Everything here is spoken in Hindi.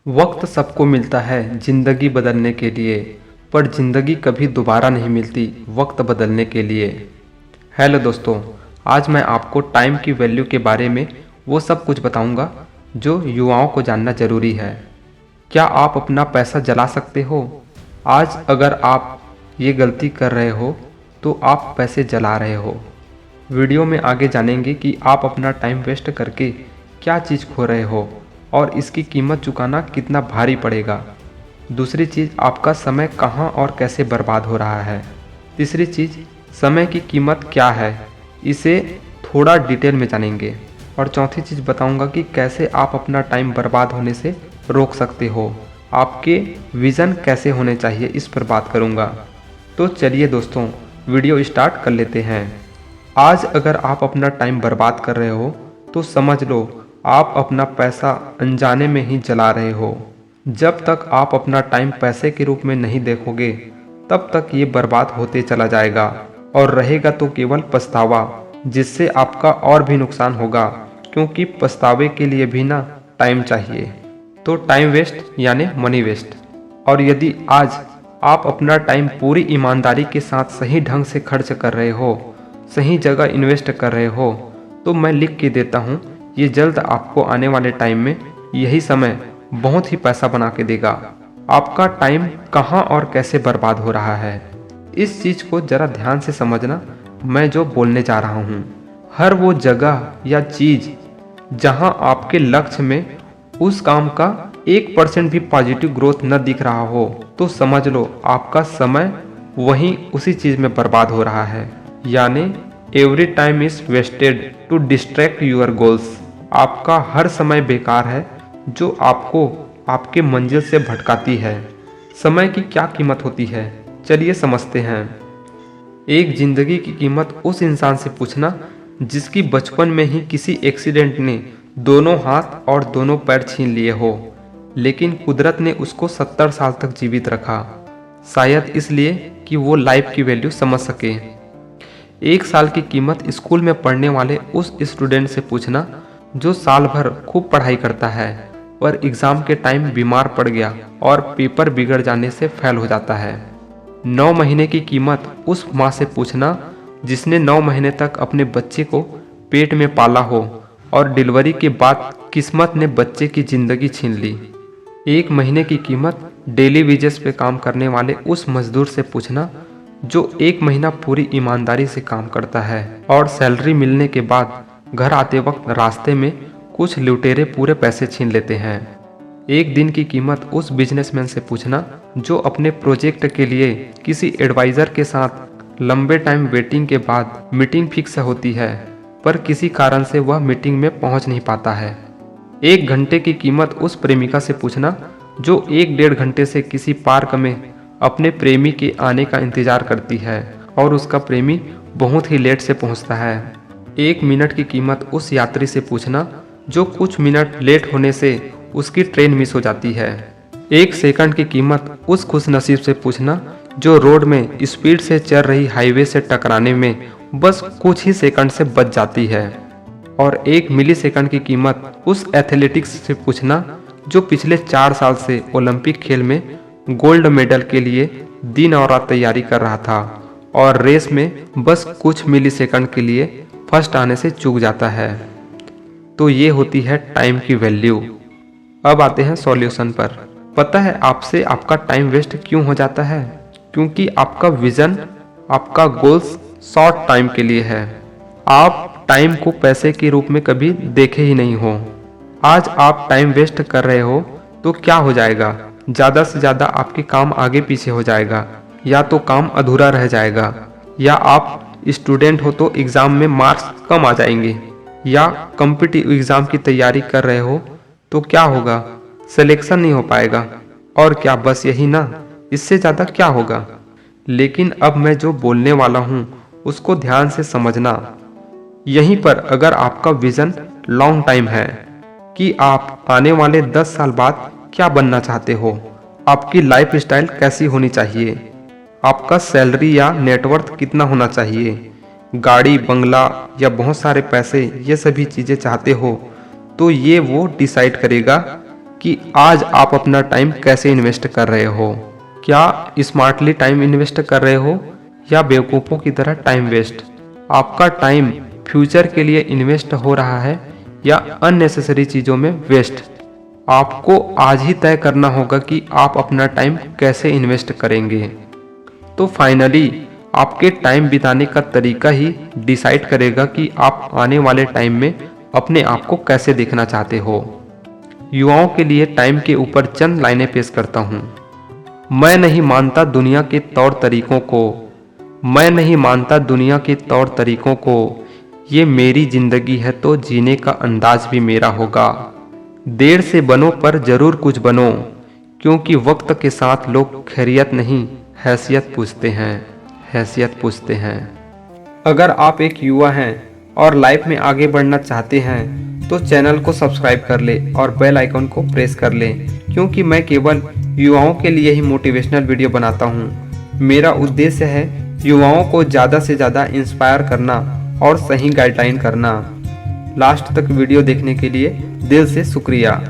वक्त सबको मिलता है ज़िंदगी बदलने के लिए, पर ज़िंदगी कभी दोबारा नहीं मिलती वक्त बदलने के लिए। हेलो दोस्तों, आज मैं आपको टाइम की वैल्यू के बारे में वो सब कुछ बताऊंगा जो युवाओं को जानना ज़रूरी है। क्या आप अपना पैसा जला सकते हो? आज अगर आप ये गलती कर रहे हो तो आप पैसे जला रहे हो। वीडियो में आगे जानेंगे कि आप अपना टाइम वेस्ट करके क्या चीज़ खो रहे हो और इसकी कीमत चुकाना कितना भारी पड़ेगा। दूसरी चीज़, आपका समय कहाँ और कैसे बर्बाद हो रहा है। तीसरी चीज़, समय की कीमत क्या है, इसे थोड़ा डिटेल में जानेंगे। और चौथी चीज़ बताऊंगा कि कैसे आप अपना टाइम बर्बाद होने से रोक सकते हो। आपके विज़न कैसे होने चाहिए, इस पर बात करूंगा। तो चलिए दोस्तों, वीडियो स्टार्ट कर लेते हैं। आज अगर आप अपना टाइम बर्बाद कर रहे हो तो समझ लो आप अपना पैसा अनजाने में ही जला रहे हो। जब तक आप अपना टाइम पैसे के रूप में नहीं देखोगे तब तक ये बर्बाद होते चला जाएगा और रहेगा तो केवल पछतावा, जिससे आपका और भी नुकसान होगा, क्योंकि पछतावे के लिए भी ना टाइम चाहिए। तो टाइम वेस्ट यानी मनी वेस्ट। और यदि आज आप अपना टाइम पूरी ईमानदारी के साथ सही ढंग से खर्च कर रहे हो, सही जगह इन्वेस्ट कर रहे हो, तो मैं लिख के देता हूँ, ये जल्द आपको आने वाले टाइम में यही समय बहुत ही पैसा बना के देगा। आपका टाइम कहाँ और कैसे बर्बाद हो रहा है, इस चीज़ को ज़रा ध्यान से समझना। मैं जो बोलने जा रहा हूँ, हर वो जगह या चीज़ जहाँ आपके लक्ष्य में उस काम का 1% भी पॉजिटिव ग्रोथ न दिख रहा हो, तो समझ लो आपका समय वहीं उसी चीज़ में बर्बाद हो रहा है। यानी every time is wasted to distract your goals. आपका हर समय बेकार है जो आपको आपके मंजिल से भटकाती है। समय की क्या कीमत होती है, चलिए समझते हैं। एक जिंदगी की कीमत उस इंसान से पूछना जिसकी बचपन में ही किसी एक्सीडेंट ने दोनों हाथ और दोनों पैर छीन लिए हो, लेकिन कुदरत ने उसको 70 साल तक जीवित रखा, शायद इसलिए कि वो लाइफ की वैल्यू समझ सके। 1 साल की कीमत स्कूल में पढ़ने वाले उस स्टूडेंट से पूछना जो साल भर खूब पढ़ाई करता है पर एग्ज़ाम के टाइम बीमार पड़ गया और पेपर बिगड़ जाने से फेल हो जाता है। 9 महीने की कीमत उस माँ से पूछना जिसने 9 महीने तक अपने बच्चे को पेट में पाला हो और डिलीवरी के बाद किस्मत ने बच्चे की ज़िंदगी छीन ली। 1 महीने की कीमत डेली वेजेस पे काम करने वाले उस मजदूर से पूछना जो 1 महीना पूरी ईमानदारी से काम करता है और सैलरी मिलने के बाद घर आते वक्त रास्ते में कुछ लुटेरे पूरे पैसे छीन लेते हैं। 1 दिन की कीमत उस बिजनेसमैन से पूछना जो अपने प्रोजेक्ट के लिए किसी एडवाइज़र के साथ लंबे टाइम वेटिंग के बाद मीटिंग फिक्स होती है, पर किसी कारण से वह मीटिंग में पहुंच नहीं पाता है। 1 घंटे की कीमत उस प्रेमिका से पूछना जो 1-1.5 घंटे से किसी पार्क में अपने प्रेमी के आने का इंतजार करती है और उसका प्रेमी बहुत ही लेट से पहुंचता है। 1 मिनट की कीमत उस यात्री से पूछना जो कुछ मिनट लेट होने से उसकी ट्रेन मिस हो जाती है। 1 सेकंड की कीमत उस खुशनसीब से पूछना जो रोड में स्पीड से चल रही हाईवे से टकराने में बस कुछ ही सेकंड से बच जाती है। और 1 मिली सेकंड की कीमत उस एथलेटिक्स से पूछना जो पिछले 4 साल से ओलंपिक खेल में गोल्ड मेडल के लिए दिन और रात तैयारी कर रहा था और रेस में बस कुछ मिली सेकंड के लिए फर्स्ट आने से चूक जाता है। तो ये होती है टाइम की वैल्यू। अब आते हैं सॉल्यूशन पर। पता है आपसे आपका टाइम वेस्ट क्यों हो जाता है? क्योंकि आपका विजन, आपका गोल्स शॉर्ट टाइम के लिए है। आप टाइम को पैसे के रूप में कभी देखे ही नहीं हो। आज आप टाइम वेस्ट कर रहे हो तो क्या हो जाएगा? ज़्यादा से ज़्यादा आपके काम आगे पीछे हो जाएगा, या तो काम अधूरा रह जाएगा, या आप स्टूडेंट हो तो एग्ज़ाम में मार्क्स कम आ जाएंगे, या कॉम्पिटिटिव एग्ज़ाम की तैयारी कर रहे हो तो क्या होगा? सिलेक्शन नहीं हो पाएगा। और क्या बस यही ना, इससे ज़्यादा क्या होगा? लेकिन अब मैं जो बोलने वाला हूँ उसको ध्यान से समझना। यहीं पर अगर आपका विज़न लॉन्ग टाइम है कि आप आने वाले 10 साल बाद क्या बनना चाहते हो, आपकी लाइफ स्टाइल कैसी होनी चाहिए, आपका सैलरी या नेटवर्थ कितना होना चाहिए, गाड़ी बंगला या बहुत सारे पैसे, ये सभी चीज़ें चाहते हो, तो ये वो डिसाइड करेगा कि आज आप अपना टाइम कैसे इन्वेस्ट कर रहे हो। क्या स्मार्टली टाइम इन्वेस्ट कर रहे हो या बेवकूफ़ों की तरह टाइम वेस्ट। आपका टाइम फ्यूचर के लिए इन्वेस्ट हो रहा है या अननेसेसरी चीज़ों में वेस्ट। आपको आज ही तय करना होगा कि आप अपना टाइम कैसे इन्वेस्ट करेंगे। तो फाइनली आपके टाइम बिताने का तरीका ही डिसाइड करेगा कि आप आने वाले टाइम में अपने आप को कैसे देखना चाहते हो। युवाओं के लिए टाइम के ऊपर चंद लाइनें पेश करता हूँ। मैं नहीं मानता दुनिया के तौर तरीकों को, मैं नहीं मानता दुनिया के तौर तरीकों को, ये मेरी जिंदगी है तो जीने का अंदाज भी मेरा होगा। देर से बनो पर जरूर कुछ बनो, क्योंकि वक्त के साथ लोग खैरियत नहीं हैसियत पूछते हैं, हैसियत पूछते हैं। अगर आप एक युवा हैं और लाइफ में आगे बढ़ना चाहते हैं तो चैनल को सब्सक्राइब कर ले और बेल आइकन को प्रेस कर ले, क्योंकि मैं केवल युवाओं के लिए ही मोटिवेशनल वीडियो बनाता हूँ। मेरा उद्देश्य है युवाओं को ज़्यादा से ज़्यादा इंस्पायर करना और सही गाइडलाइन करना। लास्ट तक वीडियो देखने के लिए दिल से शुक्रिया।